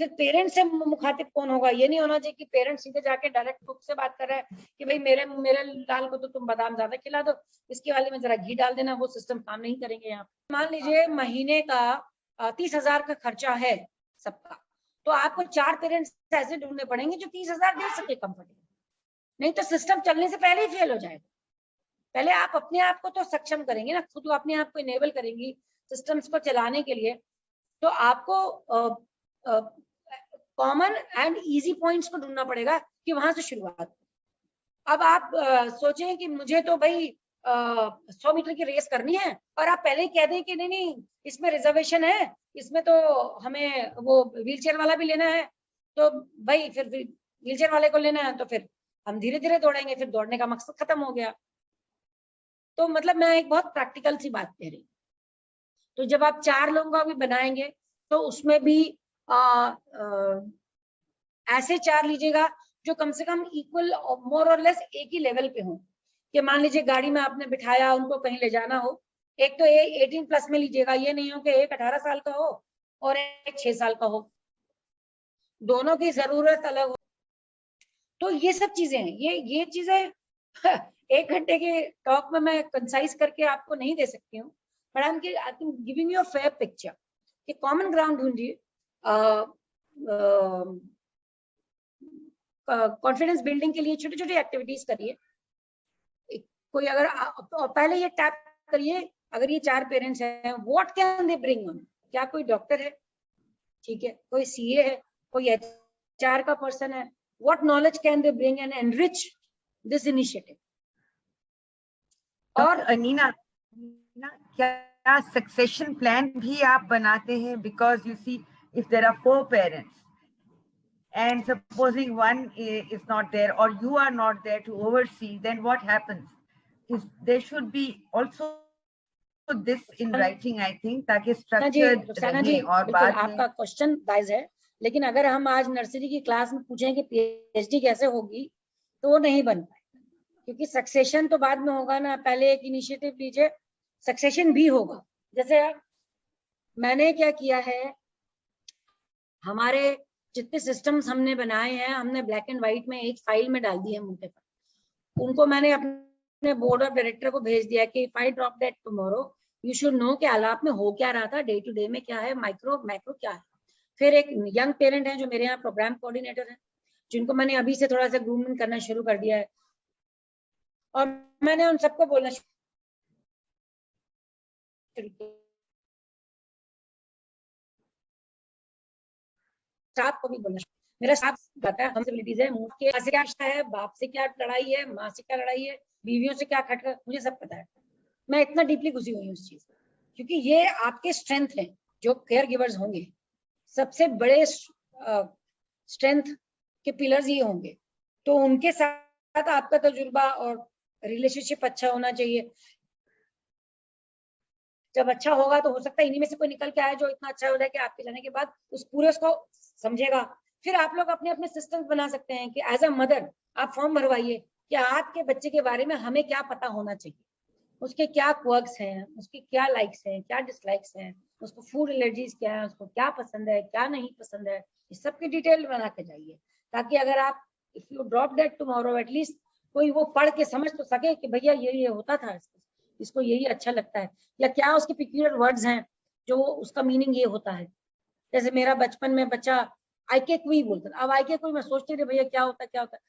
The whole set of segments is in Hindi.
फिर पेरेंट्स से मुखातिब कौन होगा? ये नहीं होना चाहिए कि पेरेंट्स सीधे जाके डायरेक्ट कुक से बात कर रहे हैं कि भाई मेरे लाल को तो तुम बादाम ज्यादा खिला दो, इसके वाले में जरा घी डाल देना। वो सिस्टम काम नहीं करेंगे यहाँ। मान लीजिए महीने का 30,000 का खर्चा है सबका, तो आपको 4 पेरेंट्स ऐसे ढूंढने पड़ेंगे जो 30,000 दे सके कंफर्टेबल, नहीं तो सिस्टम चलने से पहले ही फेल हो जाएगा। पहले आप अपने आप को तो सक्षम करेंगे ना, खुद अपने आप को इनेबल करेंगी सिस्टम्स को चलाने के लिए, तो आपको कॉमन एंड इजी पॉइंट्स को ढूंढना पड़ेगा कि वहां से शुरुआत। अब आप सोचें कि मुझे तो भाई 100 मीटर की रेस करनी है और आप पहले ही कह दें कि नहीं नहीं इसमें रिजर्वेशन है, इसमें तो हमें वो व्हीलचेयर वाला भी लेना है, तो भाई फिर व्हीलचेयर वाले को लेना है, तो फिर हम धीरे धीरे दौड़ेंगे, फिर दौड़ने का मकसद खत्म हो गया। तो मतलब मैं एक बहुत प्रैक्टिकल सी बात कह रही हूँ। तो जब आप 4 लोगों का भी बनाएंगे तो उसमें भी ऐसे 4 लीजिएगा जो कम से कम इक्वल मोर और लेस एक ही लेवल पे हो। कि मान लीजिए गाड़ी में आपने बिठाया, उनको कहीं ले जाना हो, एक तो 18 प्लस में लीजिएगा, ये नहीं हो कि एक 18 साल का हो और एक 6 साल का हो, दोनों की जरूरत अलग हो। तो ये सब चीजें हैं, ये चीजें 1 घंटे के टॉक में मैं कंसाइज करके आपको नहीं दे सकती हूँ, but I am giving you a fair picture कि कॉमन ग्राउंड ढूंढिए, कॉन्फिडेंस बिल्डिंग के लिए छोटी छोटी एक्टिविटीज करिए। कोई अगर पहले ये टैप करिए, अगर ये 4 पेरेंट्स हैं, what can they bring on? क्या कोई डॉक्टर है, ठीक है, कोई सीए है, कोई एचआर का पर्सन है, what knowledge can they bring and enrich this initiative. और नीना, क्या सक्सेशन प्लान भी आप बनाते हैं? Because you see if there are 4 parents and supposing one is not there or you are not there to oversee, then what happens? Is there should be also this in writing, I think, ताकि structured रहे। और बाद में आपका क्वेश्चन जायज है, लेकिन अगर हम आज नर्सरी की क्लास में पूछें कि पीएचडी कैसे होगी तो वो नहीं बन पाएगा, क्योंकि सक्सेशन तो बाद में होगा ना। पहले एक इनिशिएटिव लीजिए, सक्सेशन भी होगा। जैसे मैंने क्या किया है, हमारे जितने सिस्टम्स हमने बनाए हैं, हमने ब्लैक एंड व्हाइट में एक फाइल में डाल दिए मुंह पे। उनको मैंने अपने बोर्ड ऑफ डायरेक्टर को भेज दिया कि if I drop dead tomorrow you should know कि आलाप में हो क्या रहा था, डे टू डे में क्या है, माइक्रो मैक्रो क्या है। फिर एक यंग पेरेंट है जो मेरे यहाँ प्रोग्राम कोऑर्डिनेटर है, जिनको मैंने अभी से थोड़ा सा ग्रूमिंग करना शुरू कर दिया है, और मैंने उन सबको बोलना स्टाफ को भी बोलना। मेरा स्टाफ बताता है रिस्पॉन्सिबिलिटीज है, मुझे से क्या रिश्ता है, बाप से क्या लड़ाई है, माँ से क्या लड़ाई है, बीवियों से क्या खटखट, मुझे सब पता है। मैं इतना डीपली घुसी हुई हूँ उस चीज, क्योंकि ये आपके स्ट्रेंथ है जो केयर गिवर्स होंगे। सबसे बड़े स्ट्रेंथ के पिलर्स ये होंगे, तो उनके साथ आपका तजुर्बा और रिलेशनशिप अच्छा होना चाहिए। जब अच्छा होगा तो हो सकता है इन्हीं में से कोई निकल के आए जो इतना अच्छा हो जाए कि आपके जाने के बाद उस पूरे उसको समझेगा। फिर आप लोग अपने अपने सिस्टम्स बना सकते हैं कि एज अ मदर आप फॉर्म भरवाइए कि आपके बच्चे के बारे में हमें क्या पता होना चाहिए, उसके क्या क्वर्क्स हैं, उसके क्या लाइक्स हैं, क्या डिसलाइक्स हैं, उसको फूड एलर्जीज क्या है, उसको क्या पसंद है, क्या नहीं पसंद है, इस सब की डिटेल बना के जाइए, ताकि अगर आप if you drop dead tomorrow at least कोई वो पढ़ के समझ तो सके कि भैया ये होता था, इसको यही अच्छा लगता है, या क्या उसके पिक्यूलर वर्ड्स हैं जो उसका मीनिंग ये होता है। जैसे मेरा बचपन में बच्चा आई के क्वी बोलता था, अब आई के क्वी मैं सोचती थी भैया क्या होता है क्या होता है।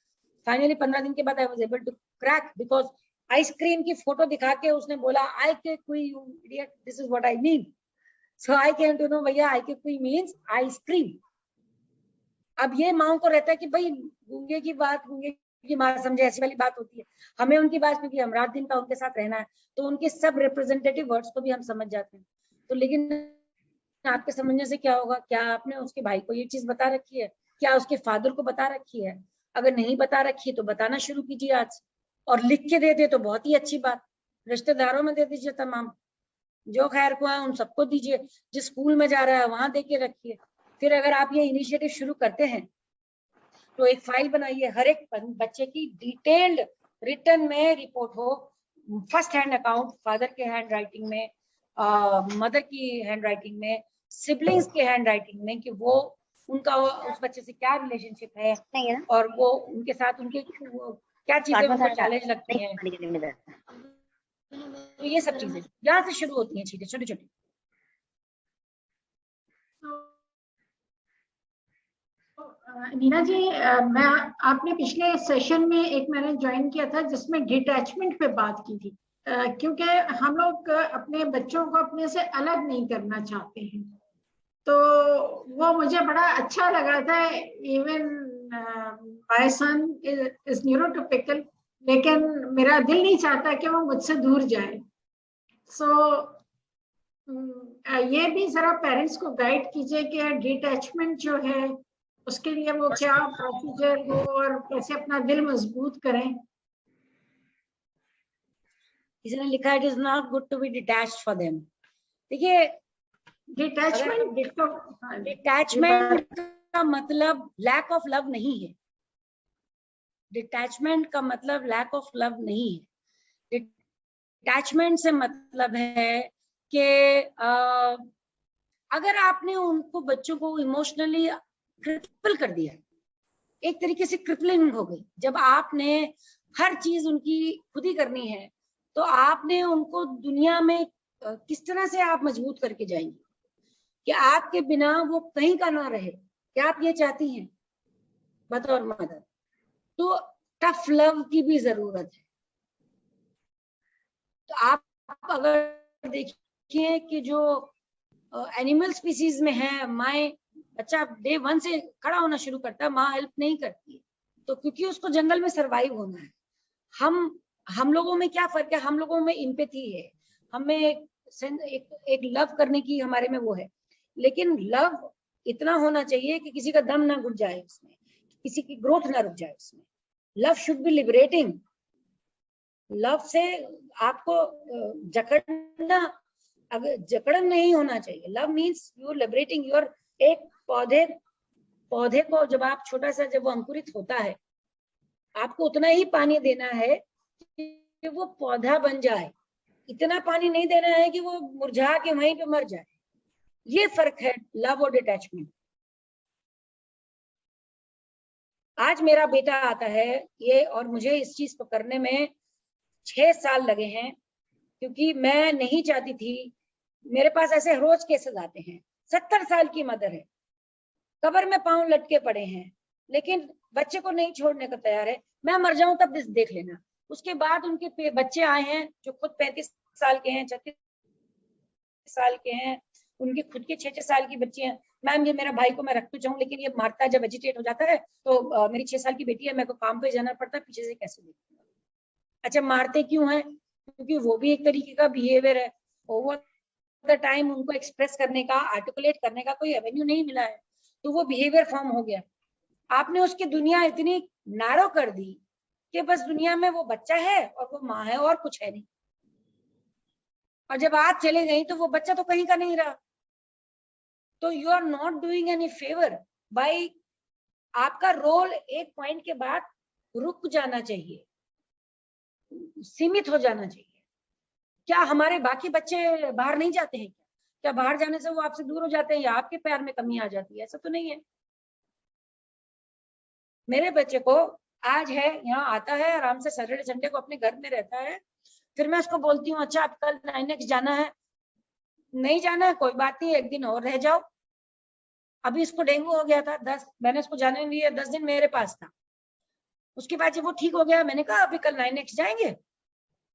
फाइनली 15 दिन के बाद I was able to crack, because ice cream की फोटो दिखा के उसने बोला आई के क्वी you idiot, this is what I mean. So I came to know भैया आई के क्वी मींस आइसक्रीम। अब ये माओ को रहता है कि भाई गूंगे की बात गूंगे की बात समझे, ऐसी वाली बात होती है। हमें उनकी बात, क्योंकि हम रात दिन का उनके साथ रहना है, तो उनके सब रिप्रेजेंटेटिव वर्ड्स को भी हम समझ जाते हैं। तो लेकिन आपके समझने से क्या होगा, क्या आपने उसके भाई को ये चीज बता रखी है, क्या उसके फादर को बता रखी है? अगर नहीं बता रखी तो बताना शुरू कीजिए आज, और लिख के दे दे तो बहुत ही अच्छी बात। रिश्तेदारों में दे दीजिए, तमाम जो खैर को है उन सबको दीजिए, जिस स्कूल में जा रहा है वहां दे के रखिए। फिर अगर आप ये इनिशिएटिव शुरू करते हैं तो एक फाइल बनाइए, हर एक बच्चे की डिटेल्ड रिटर्न में रिपोर्ट हो, फर्स्ट हैंड अकाउंट, फादर के हैंड राइटिंग में, मदर की हैंड राइटिंग में, सिबलिंग्स के हैंड राइटिंग में, कि वो उनका उस बच्चे से क्या रिलेशनशिप है और वो उनके साथ उनके क्या चीजें उनको चैलेंज लगती हैं, तो ये सब चीजें यहाँ से शुरू होती हैं, चीजें छोटी छोटी। नीना जी, मैं आपने पिछले सेशन में एक मैंने ज्वाइन किया था जिसमें डिटैचमेंट पे बात की थी, क्योंकि हम लोग अपने बच्चों को अपने से अलग नहीं करना चाहते हैं, तो वो मुझे बड़ा अच्छा लगा था। Even my son is neurotypical, लेकिन मेरा दिल नहीं चाहता कि वो मुझसे दूर जाए। सो ये भी जरा पेरेंट्स को गाइड कीजिए कि डिटैचमेंट जो है उसके लिए वो क्या प्रोसीजर हो और कैसे अपना दिल मजबूत करें। किसी ने लिखा it is not good to be detached for them. देखिए, डिटैचमेंट का मतलब लैक ऑफ लव नहीं है। डिटैचमेंट का मतलब लैक ऑफ लव नहीं है। डिटैचमेंट से मतलब है कि अगर आपने उनको, बच्चों को इमोशनली क्रिपल कर दिया, एक तरीके से क्रिपलिंग हो गई, जब आपने हर चीज उनकी खुद ही करनी है, तो आपने उनको दुनिया में किस तरह से आप मजबूत करके जाएंगे कि आपके बिना वो कहीं का ना रहे। क्या आप ये चाहती हैं बतौर मदर? तो टफ लव की भी जरूरत है। तो आप अगर देखिए कि जो एनिमल स्पीसीज में है, माए बच्चा डे 1 से खड़ा होना शुरू करता है, माँ हेल्प नहीं करती है, तो क्योंकि उसको जंगल में सरवाइव होना है। हम लोगों में क्या फर्क है? हम लोगों में एम्पैथी है, हमें एक लव करने की हमारे में वो है, लेकिन लव इतना होना चाहिए कि किसी का दम ना घुट जाए उसमें, किसी की ग्रोथ ना रुक जाए उसमें। Love should be liberating. Love से आपको जकड़ना, अगर जकड़न नहीं होना चाहिए। Love means you liberating your. एक पौधे को जब आप छोटा सा, जब वो अंकुरित होता है, आपको उतना ही पानी देना है कि वो पौधा बन जाए। इतना पानी नहीं देना है कि वो मुरझा के वहीं पे मर जाए। ये फर्क है लव और डिटैचमेंट। आज मेरा बेटा आता है ये, और मुझे इस चीज को करने में 6 साल लगे हैं, क्योंकि मैं नहीं चाहती थी। मेरे पास ऐसे रोज केसेस आते हैं। 70 साल की मदर है, कब्र में पांव लटके पड़े हैं, लेकिन बच्चे को नहीं छोड़ने को तैयार है। मैं मर जाऊं तब देख लेना। उसके बाद उनके बच्चे आए हैं जो खुद 35 साल के हैं, 36 साल के हैं, उनकी खुद के 6-6 साल की बच्ची हैं। मैम, ये मेरा भाई को मैं रख तो चाहूँ, लेकिन ये मारता है, जब एजिटेट हो जाता है तो मेरी 6 साल की बेटी है, मेरे को काम पे जाना पड़ता है, पीछे से कैसे देखूंगा। अच्छा, मारते क्यों है? क्योंकि वो भी एक तरीके का बिहेवियर है। ओवर द टाइम उनको एक्सप्रेस करने का, आर्टिकुलेट करने का कोई एवेन्यू नहीं मिला है, तो वो बिहेवियर फॉर्म हो गया। आपने उसकी दुनिया इतनी नैरो कर दी कि बस दुनिया में वो बच्चा है और वो माँ है और कुछ है नहीं। और जब आप चले गई तो वो बच्चा तो कहीं का नहीं रहा। तो you are not doing any favour by. आपका रोल एक पॉइंट के बाद रुक जाना चाहिए, सीमित हो जाना चाहिए। क्या हमारे बाकी बच्चे बाहर नहीं जाते हैं? क्या बाहर जाने से वो आपसे दूर हो जाते हैं या आपके प्यार में कमी आ जाती है? ऐसा तो नहीं है। मेरे बच्चे को आज है, यहाँ आता है आराम से, सैटरडे संडे को अपने घर में रहता है। फिर मैं उसको बोलती हूँ, अच्छा आप कल 9X जाना है? नहीं जाना है, कोई बात नहीं, एक दिन और रह जाओ। अभी इसको डेंगू हो गया था, मैंने उसको जाने नहीं दिया, 10 दिन मेरे पास था। उसके बाद जब वो ठीक हो गया, मैंने कहा अभी कल 9X जाएंगे।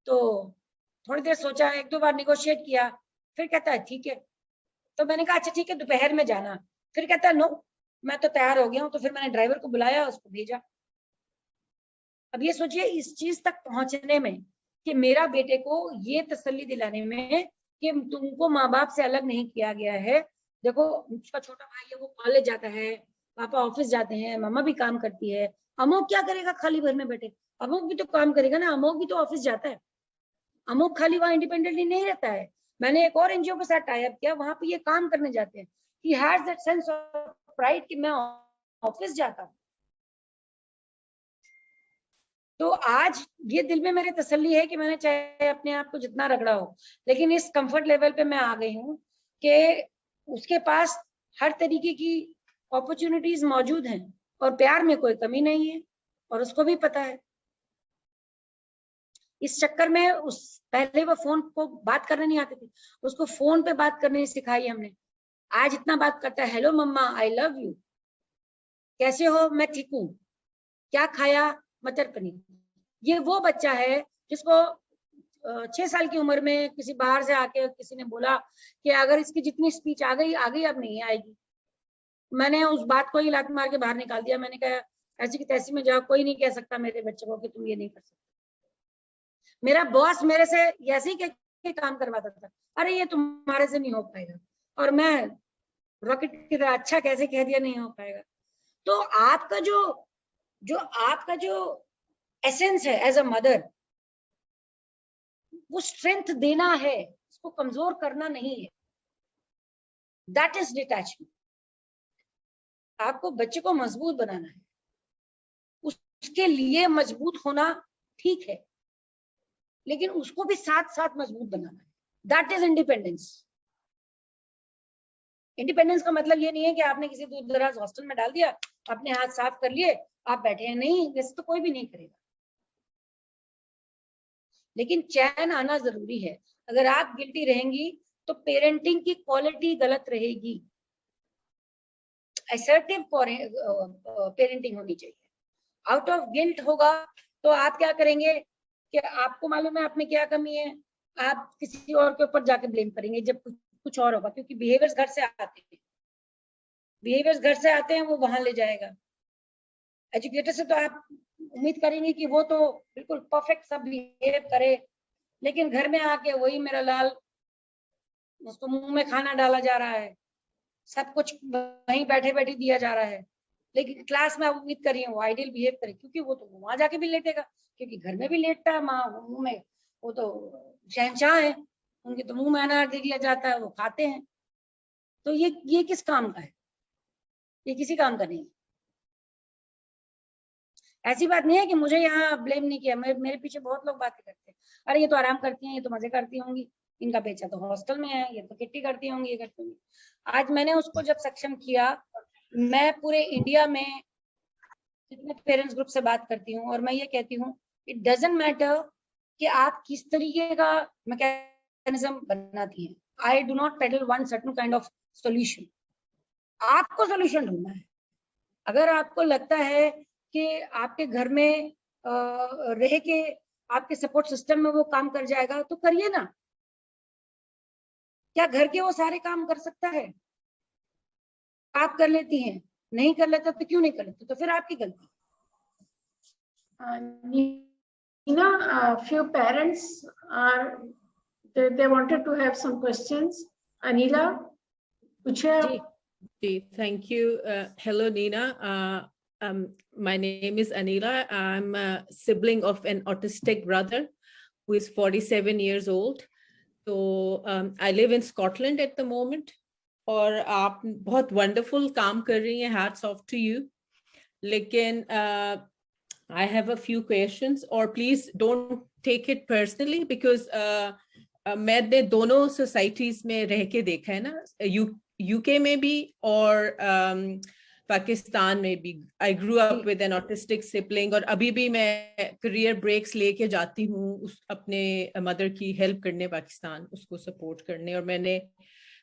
तो थोड़ी देर सोचा, 1-2 बार निगोशिएट किया, फिर कहता है ठीक है। तो मैंने कहा अच्छा ठीक है, दोपहर में जाना। फिर कहता है नो, मैं तो तैयार हो गया हूँ। तो फिर मैंने ड्राइवर को बुलाया, उसको भेजा। अब ये सोचिए, इस चीज तक पहुंचने में कि मेरा बेटे को ये तसल्ली दिलाने में कि तुमको माँ बाप से अलग नहीं किया गया है। देखो, उसका छोटा भाई है, वो कॉलेज जाता है, पापा ऑफिस जाते हैं, मम्मा भी काम करती है। अमोक क्या करेगा खाली घर में बैठे? अमोक भी तो काम करेगा ना, अमोक भी तो ऑफिस जाता है। अमोक खाली वहां इंडिपेंडेंटली नहीं रहता है। मैंने एक और एनजीओ के साथ टाई अप किया, वहां पे ये काम करने जाते हैं। He has that sense of pride कि मैं ऑफिस जाता हूँ। तो आज ये दिल में मेरे तसल्ली है कि मैंने चाहे अपने आप को जितना रगड़ा हो, लेकिन इस कंफर्ट लेवल पे मैं आ गई हूँ कि उसके पास हर तरीके की अपॉर्चुनिटीज मौजूद हैं और प्यार में कोई कमी नहीं है और उसको भी पता है। इस चक्कर में पहले वो फोन को बात करने नहीं आती थी, उसको फोन पे बात करने सिखाई हमने। आज इतना बात करता है, hello mamma, I love you, कैसे हो, मैं ठीक हूँ, क्या खाया, मटर पनीर। ये वो बच्चा है जिसको 6 साल की उम्र में किसी बाहर से आके किसी ने बोला कि अगर इसकी जितनी स्पीच आ गई अब नहीं आएगी। मैंने उस बात को ही लात मार के बाहर निकाल दिया। मैंने कहा ऐसी की तैसी में जाओ, कोई नहीं कह सकता मेरे बच्चे को कि तुम ये नहीं कर सकते। मेरा बॉस मेरे से ऐसे ही के काम करवाता था, अरे ये तुम्हारे से नहीं हो पाएगा, और मैं रॉकेट की तरह अच्छा कैसे कह दिया नहीं हो पाएगा। तो आपका जो एसेंस है एज अ मदर, वो स्ट्रेंथ देना है, उसको कमजोर करना नहीं है। That is detachment. आपको बच्चे को मजबूत बनाना है, उसके लिए मजबूत होना ठीक है, लेकिन उसको भी साथ साथ मजबूत बनाना है। That is independence. इंडिपेंडेंस का मतलब ये नहीं है कि आपने किसी दूर दराज हॉस्टल में डाल दिया, अपने हाथ साफ कर लिए, आप बैठे हैं। नहीं, वैसे तो कोई भी नहीं करेगा, लेकिन चैन आना जरूरी है। अगर आप गिल्टी रहेंगी तो पेरेंटिंग की क्वालिटी गलत रहेगी। असर्टिव पेरेंटिंग होनी चाहिए। आउट ऑफ गिल्ट होगा तो आप क्या करेंगे कि आपको मालूम है आप में क्या कमी है, आप किसी और के ऊपर जाके ब्लेम करेंगे जब कुछ और होगा, क्योंकि बिहेवियर्स घर से आते हैं, वो वहां ले जाएगा। एजुकेटर से तो आप उम्मीद करेंगे कि वो तो बिल्कुल परफेक्ट सब बिहेव करे, लेकिन घर में आके वही मेरा लाल, उसको मुंह में खाना डाला जा रहा है, सब कुछ वहीं बैठे बैठे दिया जा रहा है, लेकिन क्लास में आप उम्मीद करिए वो आइडियल बिहेव करे, क्योंकि वो तो वहां जाके भी लेटेगा, क्योंकि घर में भी लेटता है। माँ मुंह में, वो तो शहंशाह है, उनके तो मुंह में अनार दे दिया जाता है, वो खाते हैं। तो ये किस काम का है? ये किसी काम का नहीं है। ऐसी बात नहीं है कि मुझे यहाँ ब्लेम नहीं किया, मेरे पीछे बहुत लोग बातें करते हैं, अरे ये तो आराम करती हैं, ये तो मजे करती होंगी, इनका बेचा तो हॉस्टल में है, ये तो किट्टी करती होंगी, ये करती होंगी। आज मैंने उसको जब सक्षम किया, मैं पूरे इंडिया में जितने पेरेंट्स ग्रुप से बात करती हूँ और मैं ये कहती हूँ, इट डजंट मैटर कि आप किस तरीके का मैकेनिज्म बनाती हैं। I do not pedal one certain kind of solution. आपको सॉल्यूशन ढूंढना है। अगर आपको लगता है कि आपके घर में रह के आपके सपोर्ट सिस्टम में वो काम कर जाएगा, तो करिए ना। क्या घर के वो सारे काम कर सकता है? आप कर लेती हैं, नहीं कर लेता तो क्यों नहीं कर लेते? तो फिर आपकी गलती। Nina, few parents are they wanted to have some questions. Anila, पूछे? Thank you. Hello, Nina. My name is Anila. I'm a sibling of an autistic brother who is 47 years old. So I live in Scotland at the moment. और आप बहुत wonderful काम कर रही हैं. Hats off to you. लेकिन I have a few questions, or please don't take it personally because मैंने दोनों societies में रह के देखा है ना, UK में भी और पाकिस्तान में भी. I grew up with an autistic sibling और अभी भी मैं career breaks लेके जाती हूँ अपने mother की help करने पाकिस्तान, उसको support करने. और मैंने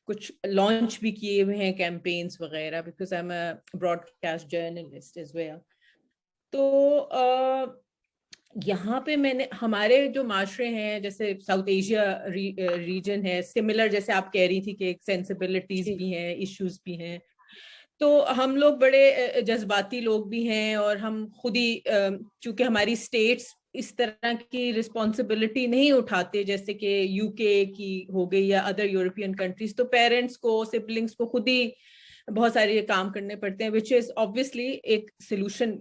कुछ launch भी किए हुए हैं campaigns वगैरह, because I'm a broadcast journalist as well. तो यहाँ पे मैंने हमारे जो माशरे हैं, जैसे साउथ एशिया रीजन है, सिमिलर जैसे आप कह रही थी कि एक सेंसिबिलिटीज भी हैं, इश्यूज भी हैं, तो हम लोग बड़े जज्बाती लोग भी हैं और हम खुद ही चूंकि हमारी स्टेट्स इस तरह की रिस्पॉन्सिबिलिटी नहीं उठाते जैसे कि यूके की हो गई या अदर यूरोपियन कंट्रीज, तो पेरेंट्स को, सिबलिंग्स को खुद ही बहुत सारे काम करने पड़ते हैं, विच इज ऑब्वियसली एक सोल्यूशन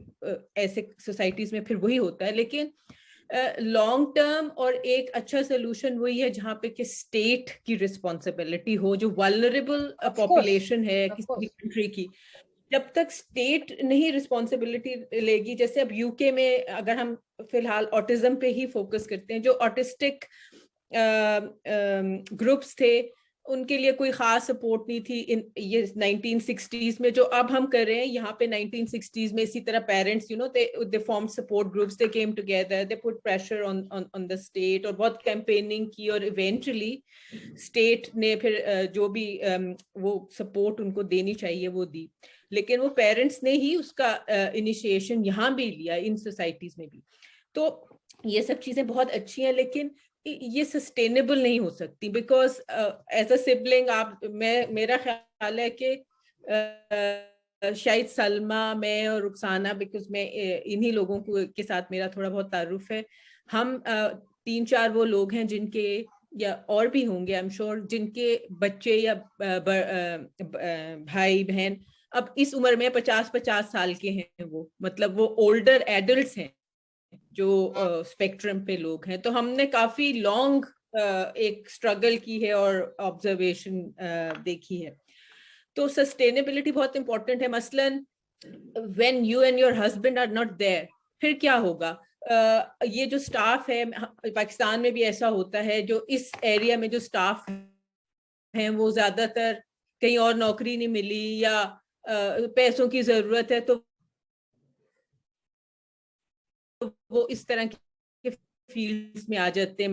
ऐसे सोसाइटीज में फिर वही होता है. लेकिन लॉन्ग टर्म और एक अच्छा सोल्यूशन वही है जहाँ पे कि स्टेट की रिस्पॉन्सिबिलिटी हो, जो वल्नरेबल पॉपुलेशन है किसी भी कंट्री की. जब तक स्टेट नहीं रिस्पॉन्सिबिलिटी लेगी, जैसे अब यूके में अगर हम फिलहाल ऑटिज्म पे ही फोकस करते हैं, जो ऑटिस्टिक ग्रुप्स थे उनके लिए कोई खास सपोर्ट नहीं थी इन ये 1960s में जो अब हम कर रहे हैं यहाँ पे 1960s में इसी तरह parents you know they form support groups, they came together, they put pressure on the state और बहुत कैंपेनिंग की और इवेंचुअली स्टेट ने फिर जो भी वो सपोर्ट उनको देनी चाहिए वो दी, लेकिन वो पेरेंट्स ने ही उसका इनिशिएशन यहाँ भी लिया, इन सोसाइटीज में भी। तो ये सब चीजें बहुत अच्छी हैं, लेकिन ये सस्टेनेबल नहीं हो सकती, बिकॉज एज अ सिबलिंग आप मेरा ख्याल है कि शायद सलमा, मैं और रुखसाना, बिकॉज मैं इन्हीं लोगों के साथ मेरा थोड़ा बहुत तारुफ है, हम 3-4 वो लोग हैं जिनके, या और भी होंगे आई एम श्योर, जिनके बच्चे या भाई बहन अब इस उम्र में 50-50 साल के हैं, वो मतलब वो ओल्डर एडल्ट्स हैं जो स्पेक्ट्रम पे लोग हैं। तो हमने काफी लॉन्ग एक स्ट्रगल की है और ऑब्जर्वेशन देखी है। तो सस्टेनेबिलिटी बहुत इंपॉर्टेंट है। मसलन when you and your husband are not there, फिर क्या होगा? ये जो स्टाफ है, पाकिस्तान में भी ऐसा होता है, जो इस एरिया में जो स्टाफ हैं वो ज्यादातर कहीं और नौकरी नहीं मिली या पैसों की जरूरत है, तो वो इस तरह के फील्ड्स में आ जाते हैं।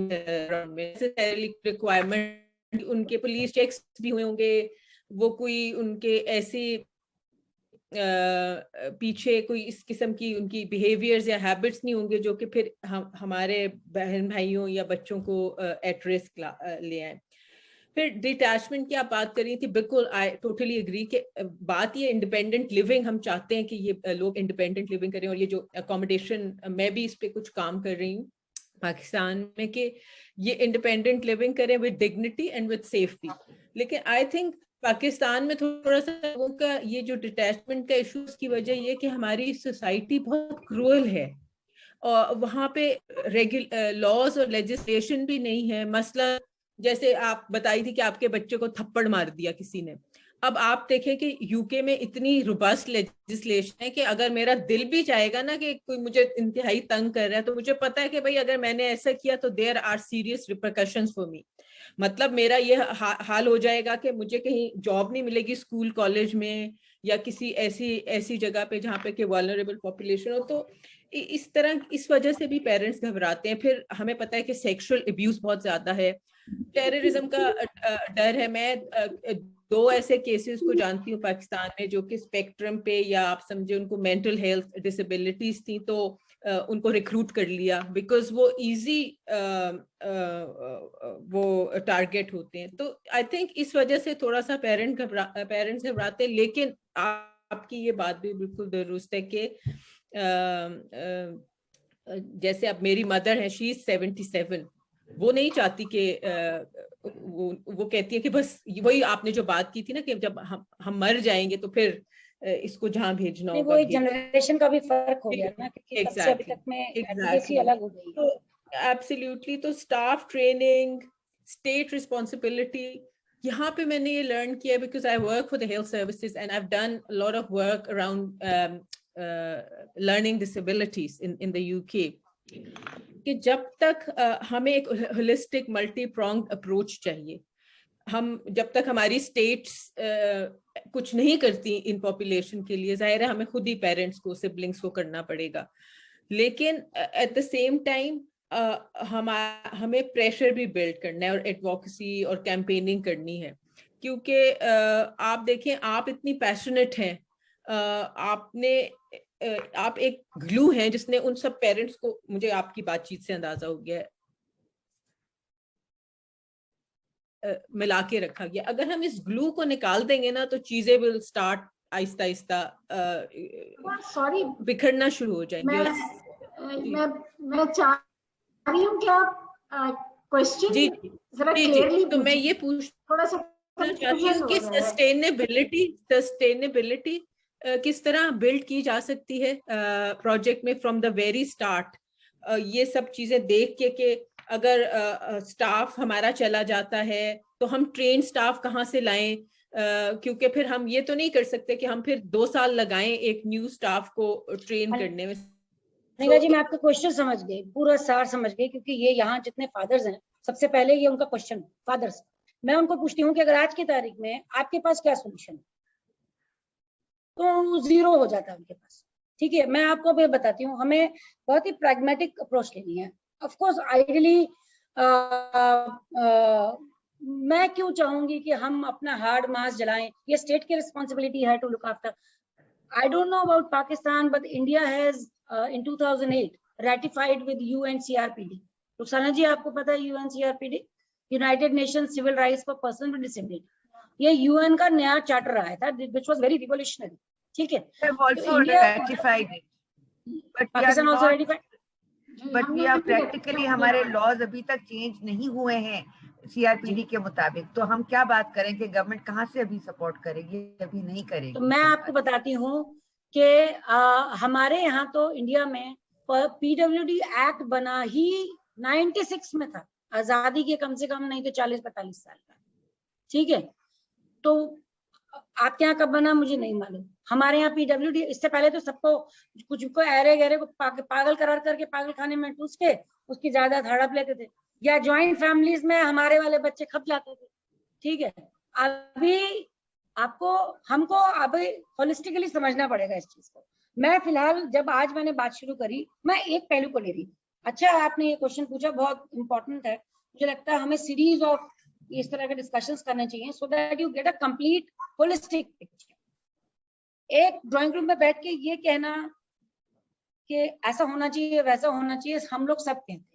रिक्वायरमेंट उनके पुलिस चेक्स भी हुए होंगे, वो कोई उनके ऐसे पीछे कोई इस किस्म की उनकी बिहेवियर्स या हैबिट्स नहीं होंगे जो कि फिर हमारे बहन भाइयों या बच्चों को एट रिस्क ले आए। फिर डिटैचमेंट की आप बात कर रही थी, बिल्कुल आई टोटली एग्री कि बात ये इंडिपेंडेंट लिविंग, हम चाहते हैं कि ये लोग इंडिपेंडेंट लिविंग करें, और ये जो अकोमोडेशन, मैं भी इस पे कुछ काम कर रही हूँ पाकिस्तान में कि ये इंडिपेंडेंट लिविंग करें with dignity and with safety. लेकिन आई थिंक पाकिस्तान में थोड़ा सा लोगों का ये जो डिटैचमेंट का इशू, की वजह ये कि हमारी सोसाइटी बहुत क्रूअल है और वहाँ पे लॉज और लेजिस्लेशन भी नहीं है। मसला जैसे आप बताई थी कि आपके बच्चे को थप्पड़ मार दिया किसी ने, अब आप देखें कि यूके में इतनी रोबस्ट लेजिस्लेशन है कि अगर मेरा दिल भी चाहेगा ना कि कोई मुझे इंतहाई तंग कर रहा है, तो मुझे पता है कि भाई अगर मैंने ऐसा किया तो there are serious repercussions for me. मतलब मेरा ये हाल हो जाएगा कि मुझे कहीं जॉब नहीं मिलेगी स्कूल कॉलेज में या किसी ऐसी जगह पे जहाँ पे कि वल्नरेबल पॉपुलेशन हो। तो इस तरह, इस वजह से भी पेरेंट्स घबराते हैं। फिर हमें पता है कि सेक्सुअल अब्यूज बहुत ज्यादा है, टेररिज्म का डर है। मैं 2 ऐसे केसेस को जानती हूँ पाकिस्तान में जो कि स्पेक्ट्रम पे, या आप समझे उनको मेंटल हेल्थ डिसेबिलिटीज थी, तो उनको रिक्रूट कर लिया बिकॉज वो इजी वो टारगेट होते हैं। तो आई थिंक इस वजह से थोड़ा सा पेरेंट्स घबराते हैं। लेकिन आपकी ये बात भी बिल्कुल दुरुस्त है कि जैसे अब मेरी मदर है, शी इज 77, वो नहीं चाहती कि वो कहती है कि बस वही आपने जो बात की थी ना कि जब हम मर जाएंगे तो फिर इसको जहाँ भेजना होगा। वो एक जनरेशन का भी फर्क हो गया ना, क्योंकि तब से अभी तक में एडवोकेसी अलग हो गई। तो एब्सोल्युटली, तो स्टाफ ट्रेनिंग, स्टेट रिस्पॉन्सिबिलिटी, यहाँ पे मैंने ये लर्न किया because I work for the health services and I have done a lot of work around learning disabilities in the UK, कि जब तक हमें एक होलिस्टिक मल्टी प्रोंग्ड अप्रोच चाहिए, हम जब तक हमारी स्टेट्स कुछ नहीं करती इन पॉपुलेशन के लिए, जाहिर है हमें खुद ही पेरेंट्स को, सिबलिंग्स को करना पड़ेगा। लेकिन एट द सेम टाइम हमें प्रेशर भी बिल्ड करना है और एडवोकेसी और कैंपेनिंग करनी है, क्योंकि आप देखें, आप इतनी पैशनेट हैं, आप एक ग्लू हैं जिसने उन सब पेरेंट्स को, मुझे आपकी बातचीत से अंदाजा हो गया है, मिला के रखा गया। अगर हम इस ग्लू को निकाल देंगे ना तो चीजें will start Aahista Aahista sorry बिखरना शुरू हो जाएंगे। मैं चाह रही हूँ कि आप क्वेश्चन जरा क्लियरली, तो मैं ये थोड़ा सा चाहती हूँ कि सस्टेनेबिलिटी किस तरह बिल्ड की जा सकती है प्रोजेक्ट में फ्रॉम द वेरी स्टार्ट। ये सब चीजें देख के कि अगर स्टाफ हमारा चला जाता है तो हम ट्रेन स्टाफ कहाँ से लाएं, क्योंकि फिर हम ये तो नहीं कर सकते कि हम फिर 2 साल लगाएं एक न्यू स्टाफ को ट्रेन करने में। अनीला जी, मैं आपका क्वेश्चन समझ गई, पूरा सार समझ गई, क्योंकि ये यहाँ जितने फादर्स हैं, सबसे पहले ये उनका क्वेश्चन फादर्स मैं उनको पूछती हूँ कि अगर आज की तारीख में आपके पास क्या सोल्यूशन है, तो जीरो हो जाता है उनके पास। ठीक है, मैं आपको भी बताती हूँ, हमें बहुत ही प्रैग्मेटिक अप्रोच लेनी है। ऑफ कोर्स आइडियली मैं क्यों चाहूंगी कि हम अपना हार्ड मास जलाएं, ये स्टेट की रिस्पॉन्सिबिलिटी है to look after. I don't know about Pakistan, but India has in 2008 ratified with UNCRPD. Rukhsana जी आपको पता है UNCRPD, United Nations Civil Rights for Persons with Disability, ये UN का नया चार्टर आया था, which was very revolutionary. ठीक है, They've also India, ratified it, but we are Pakistan also not, ratified. but we are practically हमारे laws अभी तक change नहीं हुए हैं CRPD के मुताबिक, तो हम क्या बात करें कि गवर्नमेंट कहाँ से अभी सपोर्ट करेगी, अभी नहीं करेगी। तो मैं आपको बताती हूँ कि हमारे यहाँ तो इंडिया में PWD एक्ट बना ही 96 में था, आजादी के कम से कम नहीं तो 40-45 साल का। ठीक है, तो आपके यहाँ कब बना मुझे नहीं मालूम। हमारे यहाँ PWD इससे पहले तो सबको कुछ को ऐरे गहरे को पागल करार करके पागल खाने में ठूस के उसकी जायदाद हड़प लेते थे, या ज्वाइंट फैमिलीज में हमारे वाले बच्चे खप जाते थे। ठीक है, अभी आपको हमको अभी होलिस्टिकली समझना पड़ेगा इस चीज को। मैं फिलहाल जब आज मैंने बात शुरू करी, मैं एक पहलू को ले रही। अच्छा, आपने ये क्वेश्चन पूछा, बहुत इंपॉर्टेंट है। मुझे लगता है हमें सीरीज ऑफ इस तरह के डिस्कशंस करने चाहिए so that you get a complete holistic picture. एक ड्राइंग रूम में बैठ के ये कहना कि ऐसा होना चाहिए वैसा होना चाहिए, हम लोग सब कहते हैं,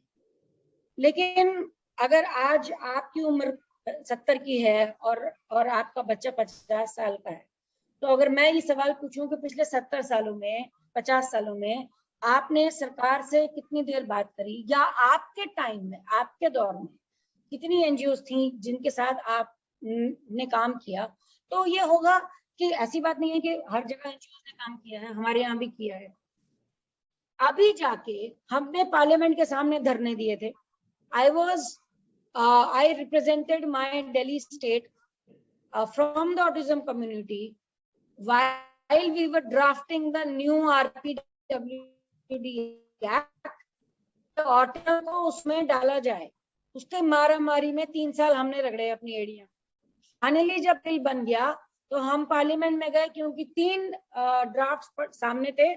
लेकिन अगर आज आपकी उम्र 70 की है और आपका बच्चा 50 साल का है, तो अगर मैं ये सवाल पूछूं कि पिछले 70 सालों में 50 सालों में आपने सरकार से कितनी देर बात करी, या आपके टाइम में आपके दौर में कितनी एनजीओ थी जिनके साथ आपने काम किया, तो ये होगा कि ऐसी बात नहीं है कि हर जगह एनजीओ ने काम किया है, हमारे यहाँ भी किया है। अभी जाके हमने पार्लियामेंट के सामने धरने दिए थे। I represented my Delhi state from the autism community while we were drafting the new RPWD Act, autism को उसमें डाला जाए, उसके मारामारी में 3 साल हमने रगड़े अपनी एड़ियां। फाइनली जब बिल बन गया तो हम पार्लियामेंट में गए, क्योंकि 3 ड्राफ्ट सामने थे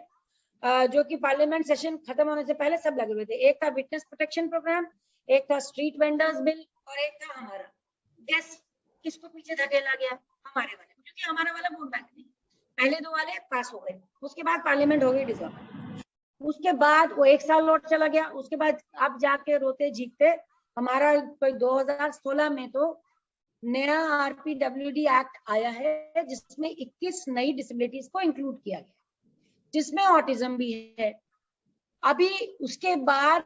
जो कि पार्लियामेंट सेशन खत्म होने से पहले सब लगे हुए थे। एक था विटनेस प्रोटेक्शन प्रोग्राम, एक था स्ट्रीट वेंडर्स बिल, और एक था हमारा। गैस किसको पीछे धकेला गया? हमारे वाले, क्योंकि हमारा वाला वोट बैंक नहीं। पहले 2 वाले पास हो गए, उसके बाद पार्लियामेंट हो गई डिसॉल्व, उसके बाद वो 1 साल और चला गया, उसके बाद अब जाके रोते झीकते हमारा कोई 2016 में तो नया RPWD एक्ट आया है जिसमें 21 नई डिसेबिलिटीज को इंक्लूड किया गया, जिसमें ऑटिज्म भी है। अभी उसके बाद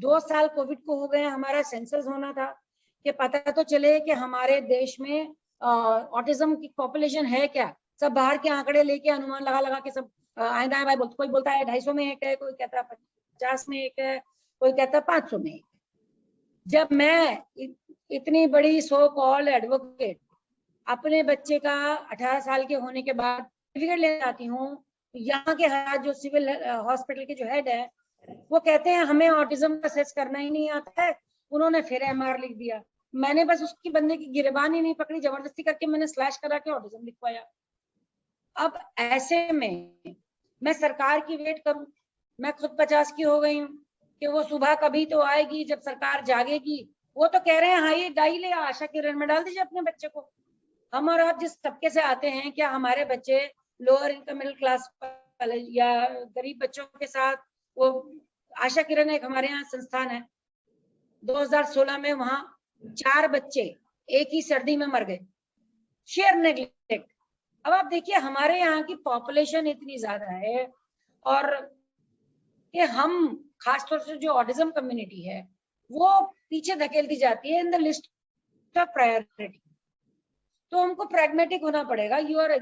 2 साल कोविड को हो गए, हमारा सेंसस होना था कि पता तो चले कि हमारे देश में ऑटिज्म की पॉपुलेशन है क्या। सब बाहर के आंकड़े लेके अनुमान लगा लगा के सब आए दाएं बाएं बोलते, कोई बोलता है 250 में एक है, कोई कहता है 50 में एक है, कोई कहता है 500 में एक। जब मैं इतनी बड़ी सो कॉल्ड एडवोकेट अपने बच्चे का 18 साल के होने के बाद सर्टिफिकेट ले जाती हूँ, यहाँ के जो सिविल हॉस्पिटल के जो हेड है वो कहते हैं हमें ऑटिज्म का असेस करना ही नहीं आता है, उन्होंने फिर MR लिख दिया। मैंने बस उसकी बंदे की गिरबान ही नहीं पकड़ी, जबरदस्ती करके मैंने स्लैश करा के ऑटिज्म लिखवाया। अब ऐसे में मैं सरकार की वेट करूं? मैं खुद 50 की हो गई हूँ कि वो सुबह कभी तो आएगी जब सरकार जागेगी। वो तो कह रहे हैं हाँ ये डाई ले आशा किरण में डाल दीजिए अपने बच्चे को। हम और आप जिस तबके से आते हैं, क्या हमारे बच्चे लोअर इनकम मिडिल क्लास या गरीब बच्चों के साथ, वो आशा किरण एक हमारे यहाँ संस्थान है, 2016 में वहां 4 बच्चे एक ही सर्दी में मर गए, शेयर नेग्लेक्ट। अब आप देखिए हमारे यहाँ की पॉपुलेशन इतनी ज्यादा है और ये हम खासतौर से जो ऑटिज्म कम्युनिटी है वो पीछे धकेलती जाती है in the list of priority. तो हमको प्रैग्मेटिक होना पड़ेगा। यू आर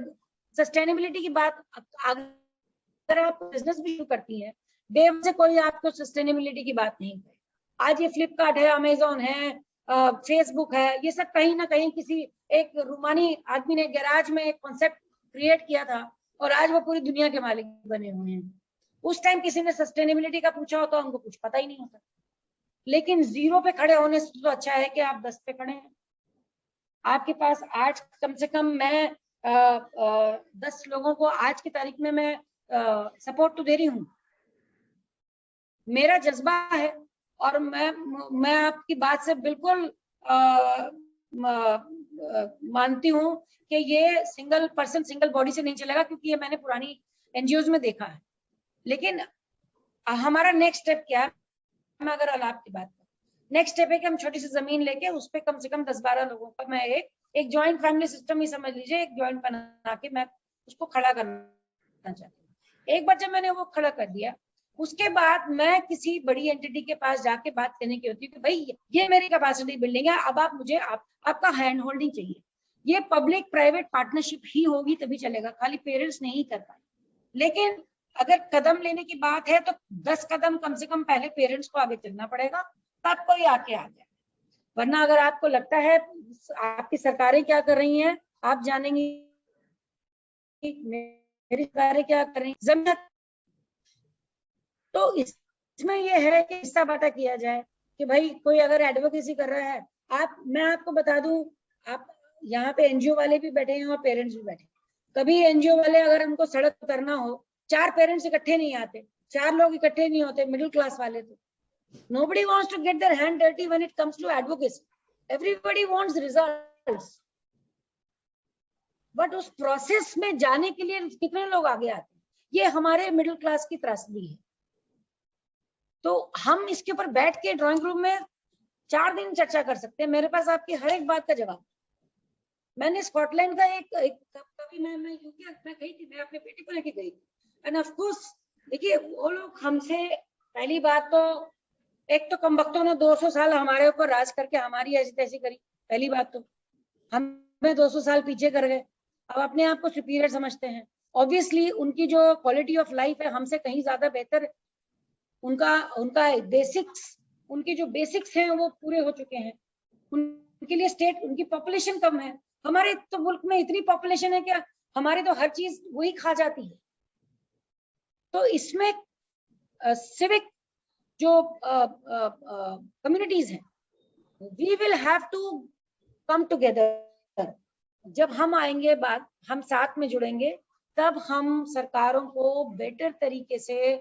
सस्टेनेबिलिटी की बात, अगर आप बिजनेस भी शुरू करती है, देव से कोई आपको सस्टेनेबिलिटी की बात नहीं करे। आज ये फ्लिपकार्ट है, अमेजोन है, फेसबुक है, ये सब कहीं ना कहीं किसी एक रूमानी आदमी ने गैराज में एक कॉन्सेप्ट क्रिएट किया था और आज वो पूरी दुनिया के मालिक बने हुए हैं। उस टाइम किसी ने सस्टेनेबिलिटी का पूछा होता, उनको कुछ पता ही नहीं होता। लेकिन 0 पे खड़े होने से तो अच्छा है कि आप 10 पे खड़े हैं। आपके पास आज कम से कम मैं 10 लोगों को आज की तारीख में मैं सपोर्ट तो दे रही हूँ, मेरा जज्बा है। और मैं आपकी बात से बिल्कुल मानती हूँ कि ये सिंगल पर्सन सिंगल बॉडी से नहीं चलेगा, क्योंकि ये मैंने पुरानी एनजीओज में देखा है। लेकिन हमारा नेक्स्ट स्टेप क्या है, मैं अगर अलाप की बात करूँ, नेक्स्ट स्टेप है कि हम छोटी सी जमीन लेके उस पे कम से कम 10-12 लोगों का मैं एक जॉइंट फैमिली सिस्टम ही समझ लीजिए, एक जॉइंट बना के मैं उसको खड़ा करना चाहती हूँ। एक बार जब मैंने वो खड़ा कर दिया, उसके बाद मैं किसी बड़ी एंटिटी के पास जाके बात करने की होती है कि भाई ये मेरी कैपेसिटी बिल्डिंग है, अब आप मुझे आपका हैंड होल्डिंग चाहिए। ये पब्लिक प्राइवेट पार्टनरशिप ही होगी तभी चलेगा, खाली पेरेंट्स नहीं कर पाए। लेकिन अगर कदम लेने की बात है तो 10 कदम कम से कम पहले पेरेंट्स को आगे चलना पड़ेगा, तब कोई आके आ जाए। वरना अगर आपको लगता है आपकी सरकारें क्या कर रही हैं, आप जानेंगे मेरी सरकारें क्या कर रही हैं। तो इसमें यह है कि हिस्सा बांटा किया जाए कि भाई कोई अगर एडवोकेसी कर रहा है, मैं आपको बता दूं, आप यहाँ पे एनजीओ वाले भी बैठे हैं और पेरेंट्स भी बैठे हैं। कभी एनजीओ वाले अगर हमको सड़क उतरना हो, 4 पेरेंट्स इकट्ठे नहीं आते, 4 लोग इकट्ठे नहीं होते, मिडिल क्लास वाले तो nobody wants to get their hand dirty when it comes to advocacy. Everybody wants results. But उस प्रोसेस में जाने के लिए कितने लोग आगे आते हैं, ये हमारे मिडिल क्लास की त्रासदी है। तो हम इसके ऊपर बैठ के ड्राइंग रूम में 4 दिन चर्चा कर सकते हैं, मेरे पास आपकी हर एक बात का जवाब। मैंने स्कॉटलैंड का कभी मैं यूके में गई थी, मैं अपने बेटे को लेके गई, एंड ऑफ कोर्स देखिए वो लोग हमसे, पहली बात तो एक तो कम वक्तों ने 200 साल हमारे ऊपर राज करके हमारी ऐसी तैसी करी, पहली बात तो हमें 200 साल पीछे कर गए, अब अपने आप को सुपीरियर समझते हैं। ऑब्वियसली उनकी जो क्वालिटी ऑफ लाइफ है हमसे कहीं ज्यादा बेहतर, उनका बेसिक्स, उनके जो बेसिक्स हैं वो पूरे हो चुके हैं। उनके लिए स्टेट, उनकी पॉपुलेशन कम है, हमारे तो मुल्क में इतनी पॉपुलेशन है क्या, हमारी तो हर चीज वही खा जाती है। तो इसमें सिविक जो कम्युनिटीज हैं, we will have to come together. जब हम आएंगे, बात हम साथ में जुड़ेंगे, तब हम सरकारों को बेटर तरीके से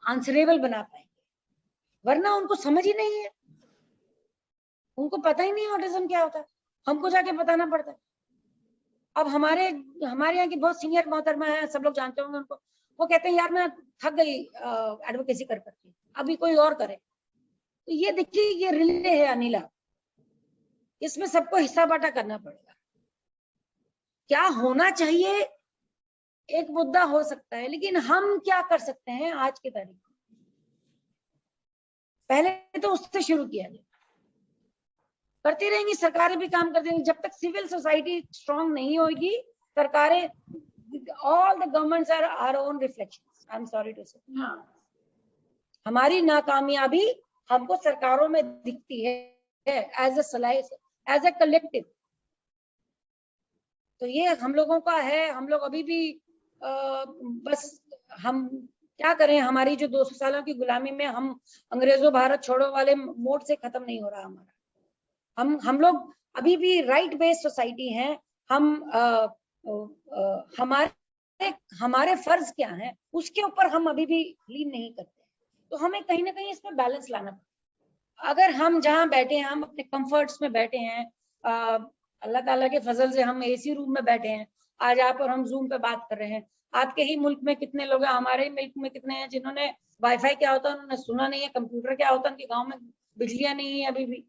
आंसरेबल बना पाएंगे। वरना उनको समझ ही नहीं है, उनको पता ही नहीं ऑटिज्म क्या होता है, हमको जाके बताना पड़ता है। अब हमारे यहाँ की बहुत सीनियर मोहतरमा है, सब लोग जानते होंगे उनको, वो कहते हैं यार मैं थक गई एडवोकेसी कर करके, अभी कोई और करे। तो ये देखिए, ये रिले है अनिला, इसमें सबको हिस्सा बांटा करना पड़ेगा। क्या होना चाहिए एक मुद्दा हो सकता है, लेकिन हम क्या कर सकते हैं आज की तारीख में, पहले तो उससे शुरू किया जाए। करती रहेंगी सरकारें भी काम करती रहेंगी, जब तक सिविल सोसाइटी स्ट्रांग नहीं होगी, सरकारें, all the governments are our own reflections, I'm sorry to say. हमारी नाकामयाबी हमको सरकारों में दिखती है as a collective। तो ये हम लोगों का है, हम लोग अभी भी बस हम क्या करें, हमारी जो 200 सालों की गुलामी में हम अंग्रेजों भारत छोड़ो वाले मोड से खत्म नहीं हो रहा हमारा। हम लोग अभी भी राइट बेस्ड सोसाइटी हैं। हमारे फर्ज क्या हैं उसके ऊपर हम अभी भी लीन नहीं करते। तो हमें कहीं ना कहीं इसमें बैलेंस लाना पड़ेगा। अगर हम जहाँ बैठे हैं, हम अपने कंफर्ट्स में बैठे हैं, अल्लाह ताला के फजल से हम एसी रूम में बैठे हैं, आज आप और हम जूम पे बात कर रहे हैं। आपके ही मुल्क में कितने लोग हैं, हमारे ही मुल्क में कितने हैं जिन्होंने वाईफाई क्या होता है उन्होंने सुना नहीं है, कंप्यूटर क्या होता है, उनके गाँव में बिजलियां नहीं है अभी भी।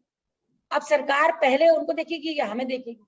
अब सरकार पहले उनको देखेगी या हमें देखेगी?